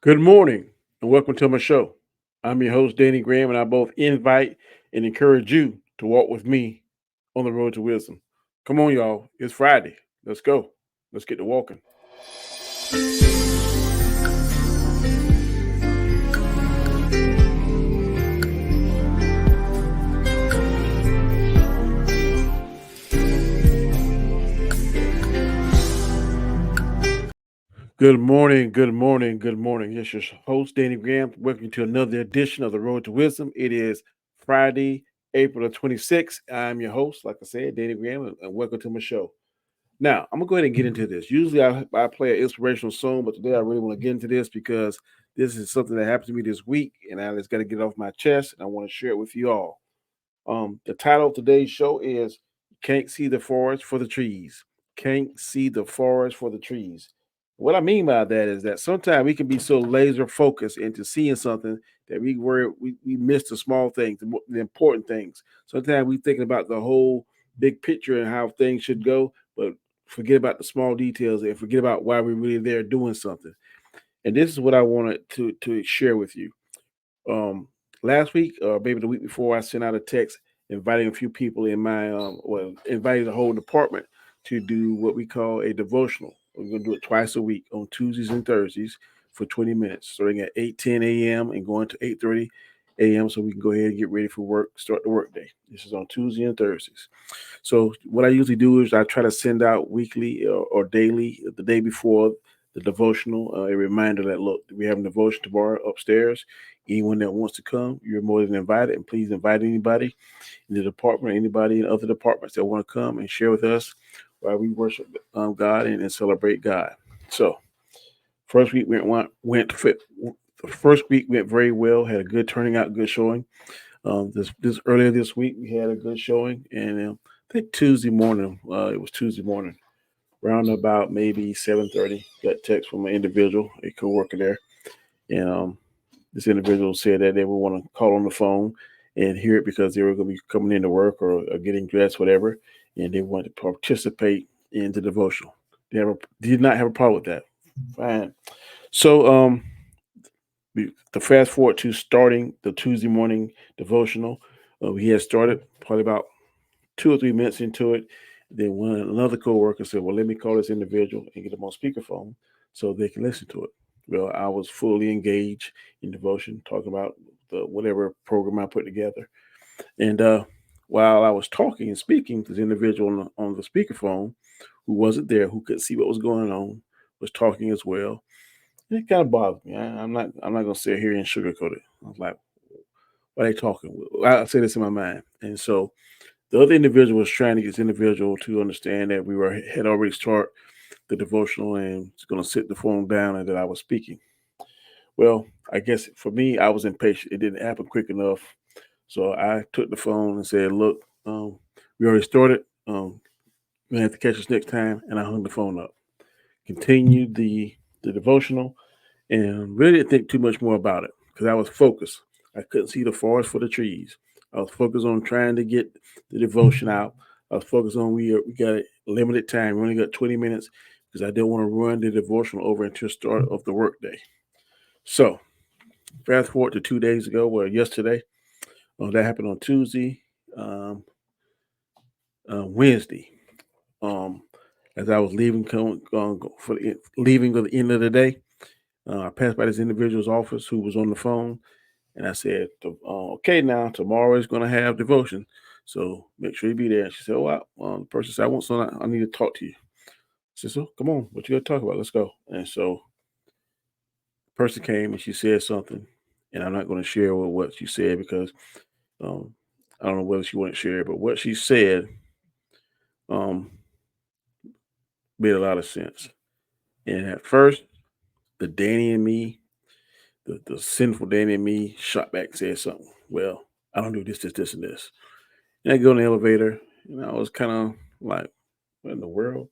Good morning and welcome to my show. I'm your host, Danny Graham, and I both invite and encourage you to walk with me on the road to wisdom. Come on, y'all. It's Friday. Let's go. Let's get to walking. Good morning, good morning, good morning. Yes, your host, Danny Graham. Welcome to another edition of the Road to Wisdom. It is Friday, April the 26th. I'm your host, like I said, Danny Graham, and welcome to my show. Now, I'm gonna go ahead and get into this. Usually, I play an inspirational song, but today I really want to get into this because this is something that happened to me this week, and I just got to get it off my chest, and I want to share it with you all. The title of today's show is "Can't See the Forest for the Trees." Can't see the forest for the trees. What I mean by that is that sometimes we can be so laser focused into seeing something that we miss the small things, the important things. Sometimes we thinking about the whole big picture and how things should go, but forget about the small details and forget about why we're really there doing something. And this is what I wanted to share with you. Um, Last week, or maybe the week before, I sent out a text inviting a few people in my inviting the whole department to do what we call a devotional. We're going to do it twice a week on Tuesdays and Thursdays for 20 minutes, starting at 8:10 a.m. and going to 8:30 a.m. so we can go ahead and get ready for work, start the work day. This is on Tuesday and Thursdays. So what I usually do is I try to send out weekly or daily, the day before the devotional, a reminder that look, we have a devotion tomorrow upstairs. Anyone that wants to come, you're more than invited, and please invite anybody in the department, anybody in other departments that want to come and share with us while we worship God and celebrate God. So first week went fit. The first week went very well. Had a good turning out, good showing. This earlier this week we had a good showing, and I think Tuesday morning. It was Tuesday morning, around about maybe 7:30. Got text from an individual, a coworker there, and this individual said that they would want to call on the phone and hear it because they were going to be coming into work or getting dressed, whatever, and they wanted to participate in the devotional. Did not have a problem with that. Fine. So the fast forward to starting the Tuesday morning devotional. We had started probably about 2 or 3 minutes into it. Then another coworker said, "Well, let me call this individual and get them on speakerphone so they can listen to it." Well, I was fully engaged in devotion, talking about the whatever program I put together. And while I was talking and speaking, this individual on the speakerphone, who wasn't there, who could see what was going on, was talking as well. And it kind of bothered me. I'm not gonna sit here and sugarcoat it. I was like, "Why are they talking?" I say this in my mind, and so the other individual was trying to get this individual to understand that we had already started the devotional and was going to sit the phone down and that I was speaking. Well, I guess for me, I was impatient. It didn't happen quick enough. So I took the phone and said, "Look, we already started. You're going to have to catch us next time." And I hung the phone up. Continued the devotional and really didn't think too much more about it because I was focused. I couldn't see the forest for the trees. I was focused on trying to get the devotion out. I was focused on we got a limited time. We only got 20 minutes because I didn't want to run the devotional over until the start of the workday. So fast forward to 2 days ago, well, yesterday, that happened on Tuesday, um, Wednesday. Um, as I was leaving, leaving at the end of the day, I passed by this individual's office who was on the phone. And I said, "Okay, now tomorrow is going to have devotion, so make sure you be there." And she said, "Oh, the person said I want something. I need to talk to you." I said, "So come on, what you got to talk about? Let's go." And so the person came and she said something, and I'm not going to share what she said because um, I don't know whether she wanted to share, but what she said um, made a lot of sense. And at first, the Danny and me, the sinful Danny and me, shot back and said something. Well, I don't do this, and this. And I go in the elevator, and I was kind of like, "What in the world?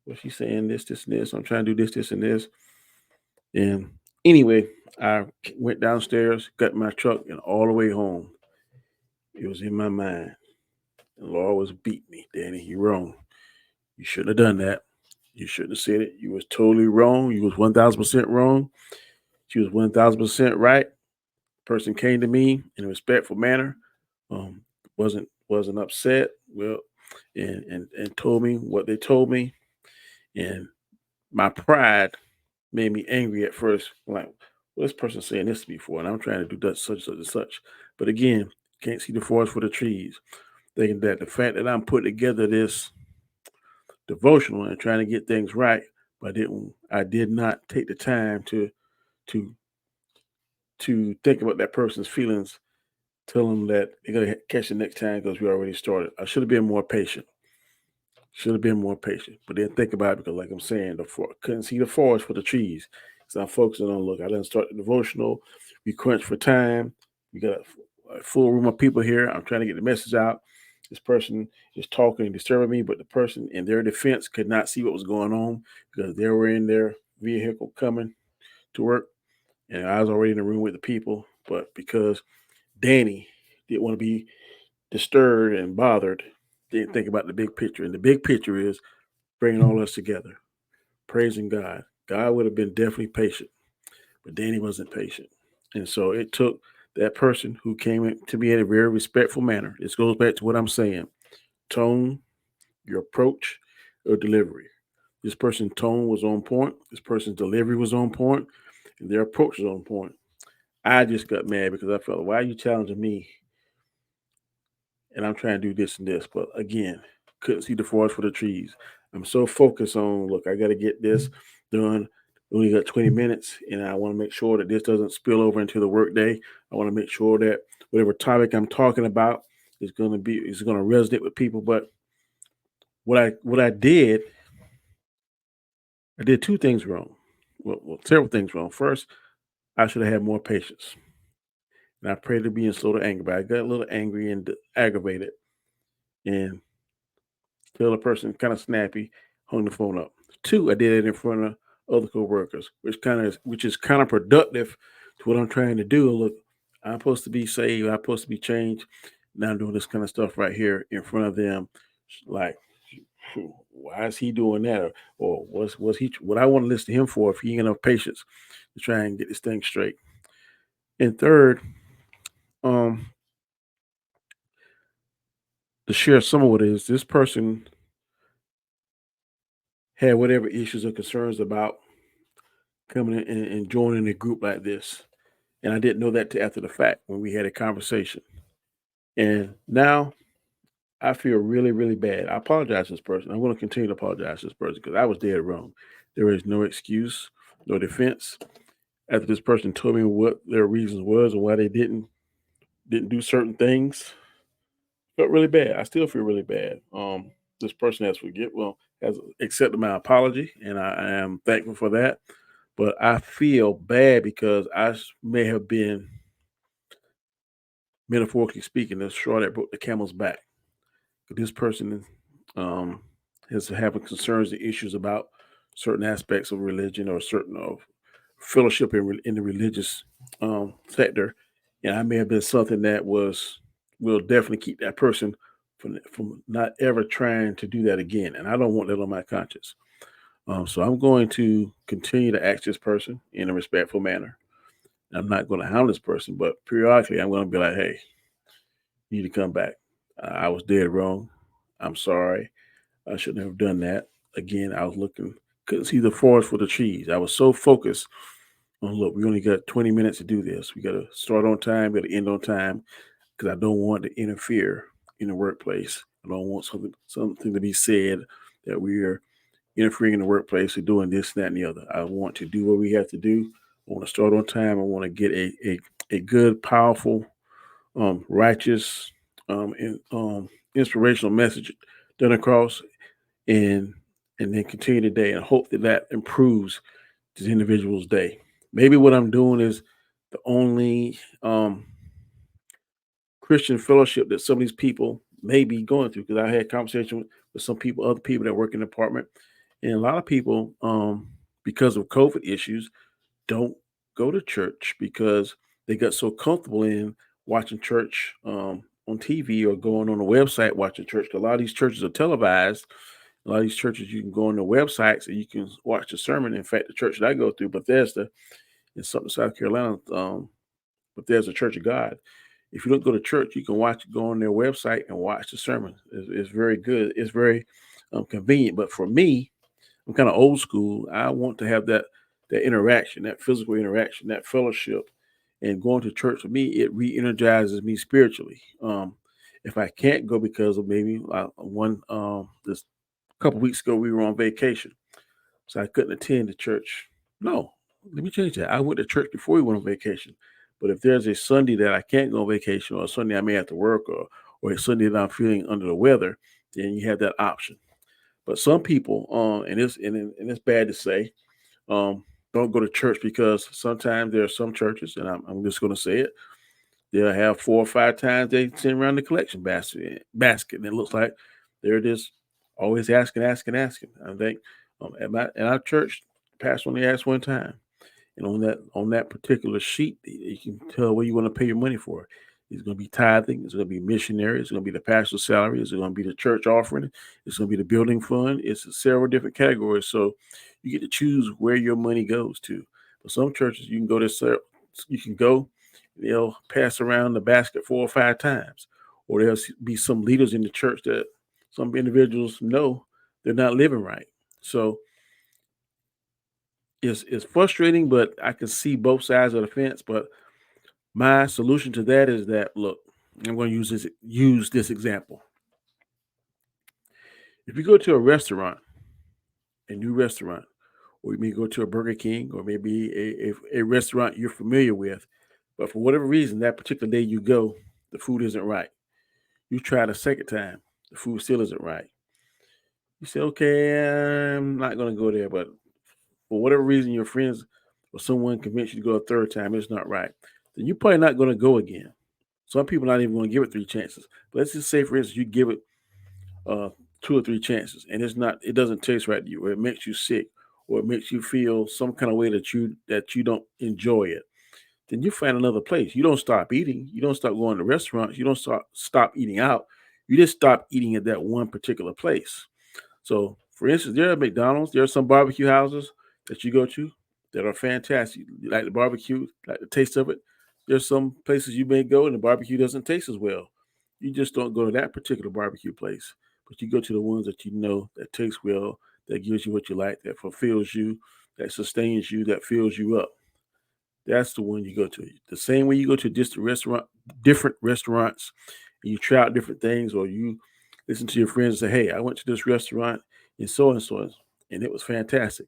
What's she saying? This, and this. I'm trying to do this, and this." And anyway, I went downstairs, got in my truck, and all the way home, it was in my mind. The Lord was beat me, Danny. You're wrong. You shouldn't have done that. You shouldn't have said it. You was totally wrong. You was 1,000% wrong. She was 1000% right. Person came to me in a respectful manner. Um, wasn't upset. Well, and told me what they told me, and my pride made me angry at first. Like, well, this person saying this to me for, and I'm trying to do that such such and such. But again, can't see the forest for the trees. Thinking that the fact that I'm putting together this devotional and trying to get things right, but I did not take the time to think about that person's feelings. Tell them that they're gonna catch it next time because we already started. I should have been more patient. Should have been more patient, but then think about it because, like I'm saying, couldn't see the forest for the trees. So I'm focusing on, look, I didn't start the devotional. We crunch for time. We got a full room of people here. I'm trying to get the message out. This person is talking and disturbing me, but the person in their defense could not see what was going on because they were in their vehicle coming to work, and I was already in the room with the people. But because Danny didn't want to be disturbed and bothered, didn't think about the big picture. And the big picture is bringing all us together, praising God. God would have been definitely patient, but Danny wasn't patient. And so it took that person who came in to me in a very respectful manner. This goes back to what I'm saying: tone, your approach, or delivery. This person's tone was on point. This person's delivery was on point, and their approach was on point. I just got mad because I felt, why are you challenging me? And I'm trying to do this and this. But again, couldn't see the forest for the trees. I'm so focused on, look, I got to get this done. We only got 20 minutes, and I want to make sure that this doesn't spill over into the workday. I want to make sure that whatever topic I'm talking about is going to resonate with people. But what I did two things wrong. Well, several things wrong. First, I should have had more patience, and I prayed to being slow to anger, but I got a little angry and aggravated, and the other person kind of snappy, hung the phone up. Two, I did it in front of other coworkers, which is kind of productive to what I'm trying to do. Look, I'm supposed to be saved. I'm supposed to be changed. Now I'm doing this kind of stuff right here in front of them. Like, why is he doing that? Or was he? What I want to listen to him for if he ain't enough patience to try and get this thing straight. And third, um, to share some of what it is, this person had whatever issues or concerns about coming in and joining a group like this. And I didn't know that till after the fact when we had a conversation. And now I feel really, really bad. I apologize to this person. I'm going to continue to apologize to this person because I was dead wrong. There is no excuse, no defense. After this person told me what their reasons was and why they didn't do certain things, felt really bad. I still feel really bad. This person has accepted my apology, and I am thankful for that. But I feel bad because may have been, metaphorically speaking, the straw that broke the camel's back. This person um, is having concerns and issues about certain aspects of religion or certain of fellowship in the religious sector, and I may have been something that will definitely keep that person from not ever trying to do that again. And I don't want that on my conscience. So I'm going to continue to ask this person in a respectful manner. I'm not going to hound this person, but periodically I'm going to be like, hey, you need to come back. I was dead wrong. I'm sorry. I shouldn't have done that. Again, I was couldn't see the forest for the trees. I was so focused on, look, we only got 20 minutes to do this. We got to start on time, got to end on time because I don't want to interfere in the workplace. I don't want something to be said that we are interfering in the workplace or doing this, that, and the other. I want to do what we have to do. I want to start on time. I want to get a good, powerful, righteous, inspirational message done across, and then continue the day and hope that that improves this individual's day. Maybe what I'm doing is the only Christian fellowship that some of these people may be going through. Because I had conversation with some people, other people that work in the department, and a lot of people, because of COVID issues, don't go to church because they got so comfortable in watching church on TV or going on a website watching church. A lot of these churches are televised. A lot of these churches, you can go on their websites and you can watch the sermon. In fact, the church that I go through, Bethesda, in Sumter, South Carolina. But there's a Church of God. If you don't go to church, you can go on their website and watch the sermon. It's very good. It's very convenient. But for me, I'm kind of old school. I want to have that interaction, that physical interaction, that fellowship. And going to church for me, it re-energizes me spiritually. If I can't go because of maybe this couple weeks ago we were on vacation, so I couldn't attend the church. No, let me change that. I went to church before we went on vacation. But if there's a Sunday that I can't go on vacation, or a Sunday I may have to work, or a Sunday that I'm feeling under the weather, then you have that option. But some people, and it's bad to say, um, don't go to church because sometimes there are some churches, and I'm just going to say it, they'll have 4 or 5 times they send around the collection basket, and it looks like they're just always asking, asking, asking. I think at our church, the pastor only asked one time, and on that particular sheet, you can tell where you want to pay your money for. It's going to be tithing. It's going to be missionary. It's going to be the pastor's salary. It's going to be the church offering. It's going to be the building fund. It's several different categories. So you get to choose where your money goes to. But some churches you can go to, you can go, they'll pass around the basket 4 or 5 times, or there'll be some leaders in the church that some individuals know they're not living right. So it's frustrating, but I can see both sides of the fence. But my solution to that is that, look, I'm going to use this example. If you go to a restaurant, a new restaurant, or you may go to a Burger King, or maybe a restaurant you're familiar with, but for whatever reason, that particular day you go, the food isn't right. You try the second time, the food still isn't right. You say, okay, I'm not going to go there, but for whatever reason, your friends or someone convinced you to go a third time, it's not right, then you're probably not going to go again. Some people not even going to give it 3 chances. But let's just say, for instance, you give it uh, 2 or 3 chances, and it doesn't taste right to you, or it makes you sick, or it makes you feel some kind of way that you don't enjoy it. Then you find another place. You don't stop eating. You don't stop going to restaurants. You don't stop eating out. You just stop eating at that one particular place. So, for instance, there are McDonald's. There are some barbecue houses that you go to that are fantastic. You like the barbecue, like the taste of it. There's some places you may go and the barbecue doesn't taste as well. You just don't go to that particular barbecue place, but you go to the ones that you know that taste well, that gives you what you like, that fulfills you, that sustains you, that fills you up. That's the one you go to. The same way you go to different restaurants, and you try out different things, or you listen to your friends and say, "Hey, I went to this restaurant and so, and it was fantastic."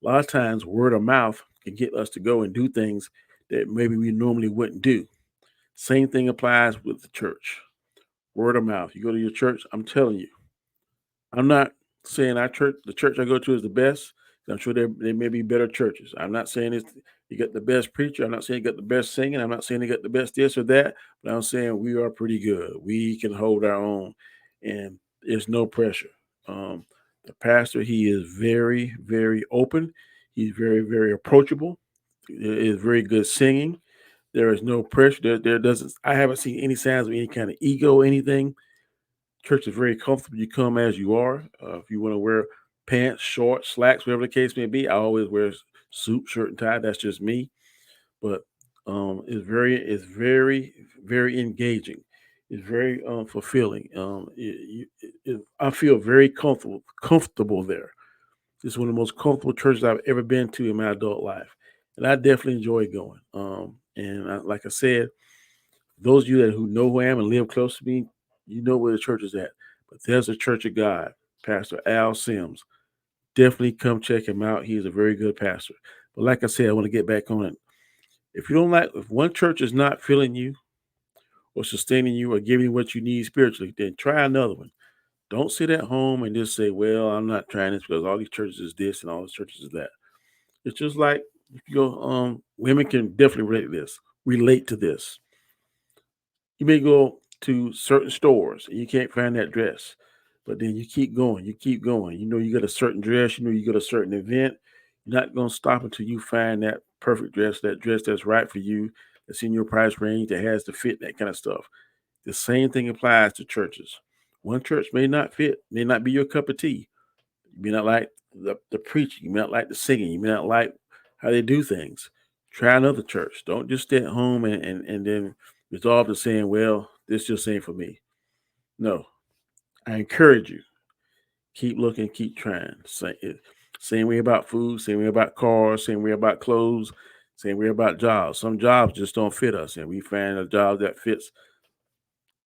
A lot of times, word of mouth can get us to go and do things that maybe we normally wouldn't do. Same thing applies with the church. Word of mouth. You go to your church, I'm telling you, I'm not saying the church I go to is the best. I'm sure there may be better churches. I'm not saying you got the best preacher. I'm not saying you got the best singing. I'm not saying you got the best this or that. But I'm saying we are pretty good. We can hold our own, and there's no pressure. The pastor, he is very, very open. He's very, very approachable. There is very good singing. There is no pressure. There doesn't. I haven't seen any signs of any kind of ego, or anything. Church is very comfortable. You come as you are. If you want to wear pants, shorts, slacks, whatever the case may be, I always wear suit, shirt, and tie. That's just me. But it's very, very engaging. It's very fulfilling. I feel very comfortable there. It's one of the most comfortable churches I've ever been to in my adult life, and I definitely enjoy going. Like I said, those of you who know who I am and live close to me, you know where the church is at. But there's a Church of God, Pastor Al Sims. Definitely come check him out. He's a very good pastor. But like I said, I want to get back on it. If one church is not filling you or sustaining you or giving you what you need spiritually, then try another one. Don't sit at home and just say, well, I'm not trying this because all these churches is this and all these churches is that. It's just like, if you go, women can definitely relate to this. You may go to certain stores and you can't find that dress, but then you keep going, you keep going. You know you got a certain dress, you know you got a certain event. You're not gonna stop until you find that perfect dress, that dress that's right for you, that's in your price range, that has the fit, that kind of stuff. The same thing applies to churches. One church may not fit, may not be your cup of tea. You may not like the preaching, you may not like the singing, you may not like how they do things. Try another church. Don't just stay at home and then resolve to saying, well, this just ain't for me. No, I encourage you. Keep looking, keep trying. Same way about food, same way about cars, same way about clothes, same way about jobs. Some jobs just don't fit us, and we find a job that fits.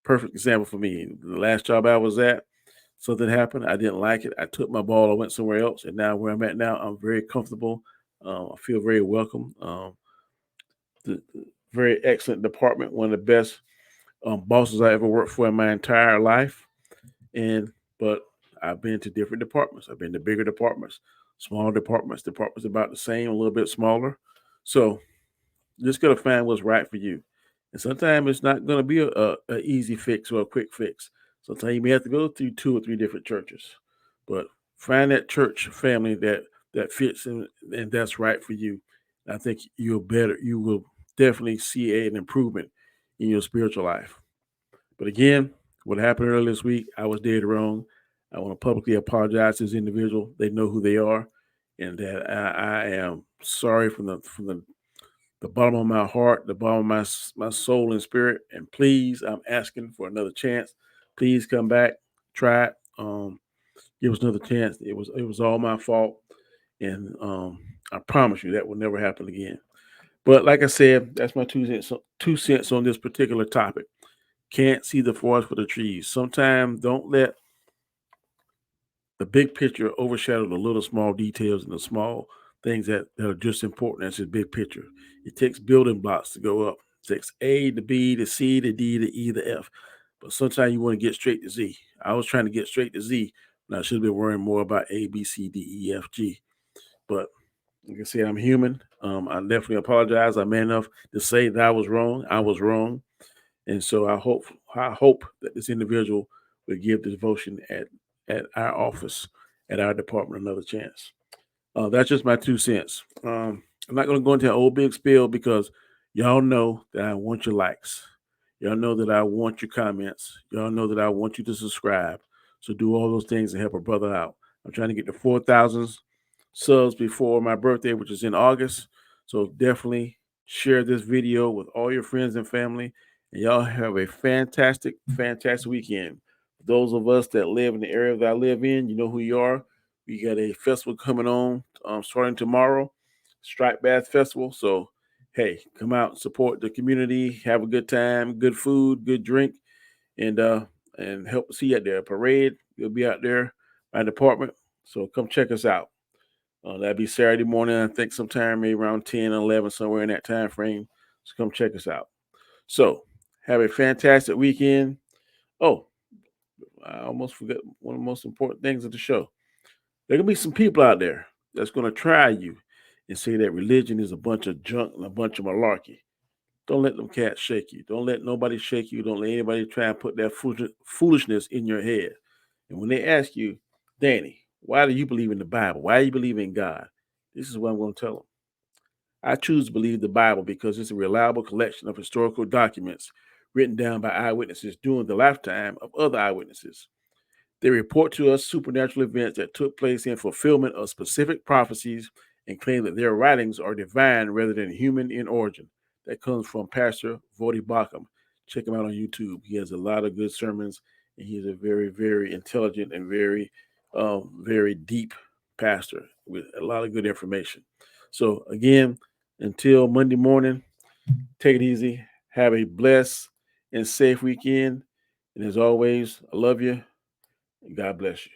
Perfect example for me. The last job I was at, something happened. I didn't like it. I took my ball. I went somewhere else, and now where I'm at now, I'm very comfortable. I feel very welcome. The very excellent department, one of the best bosses I ever worked for in my entire life. But I've been to different departments. I've been to bigger departments, smaller departments about the same, a little bit smaller. So just gotta find what's right for you. And sometimes it's not gonna be a easy fix or a quick fix. Sometimes you may have to go through 2 or 3 different churches. But find that church family that fits and that's right for you. I think you will definitely see an improvement in your spiritual life. But again, what happened earlier this week, I was dead wrong. I want to publicly apologize to this individual. They know who they are, and that I am sorry from the bottom of my heart, the bottom of my soul and spirit. And please, I'm asking for another chance. Please come back, try it, give us another chance. It was all my fault, and I promise you that will never happen again. But like I said, that's my 2 cents on this particular topic. Can't see the forest for the trees. Sometimes don't let the big picture overshadow the little small details and the small things that are just important as the big picture. It takes building blocks to go up. It takes A to B to C to D to E to F. But sometimes you want to get straight to Z. I was trying to get straight to Z, and I should have been worrying more about A, B, C, D, E, F, G. But like I said, I'm human. I definitely apologize. I'm man enough to say that I was wrong. I was wrong. And so I hope that this individual will give the devotion at our office, at our department, another chance. That's just my 2 cents. I'm not going to go into an old big spiel because y'all know that I want your likes. Y'all know that I want your comments. Y'all know that I want you to subscribe. So do all those things to help a brother out. I'm trying to get to 4,000 subs before my birthday, which is in August. So definitely share this video with all your friends and family. And y'all have a fantastic, fantastic weekend. Those of us that live in the area that I live in, you know who you are. We got a festival coming on starting tomorrow, Strike Bath Festival. So, hey, come out and support the community. Have a good time, good food, good drink, and help see you at the parade. We'll be out there, my department. So come check us out. That'd be Saturday morning, I think sometime maybe around 10 or 11, somewhere in that time frame. So come check us out. So have a fantastic weekend. Oh, I almost forgot one of the most important things of the show. There are gonna be some people out there that's gonna try you and say that religion is a bunch of junk and a bunch of malarkey. Don't let them cats shake you. Don't let nobody shake you. Don't let anybody try and put that foolishness in your head. And when they ask you, Danny, why do you believe in the Bible? Why do you believe in God? This is what I'm going to tell them. I choose to believe the Bible because it's a reliable collection of historical documents written down by eyewitnesses during the lifetime of other eyewitnesses. They report to us supernatural events that took place in fulfillment of specific prophecies and claim that their writings are divine rather than human in origin. That comes from Pastor Vodi Bakum. Check him out on YouTube. He has a lot of good sermons, and he's a very, very intelligent and very deep pastor with a lot of good information. So, again, until Monday morning, take it easy. Have a blessed and safe weekend. And as always, I love you. And God bless you.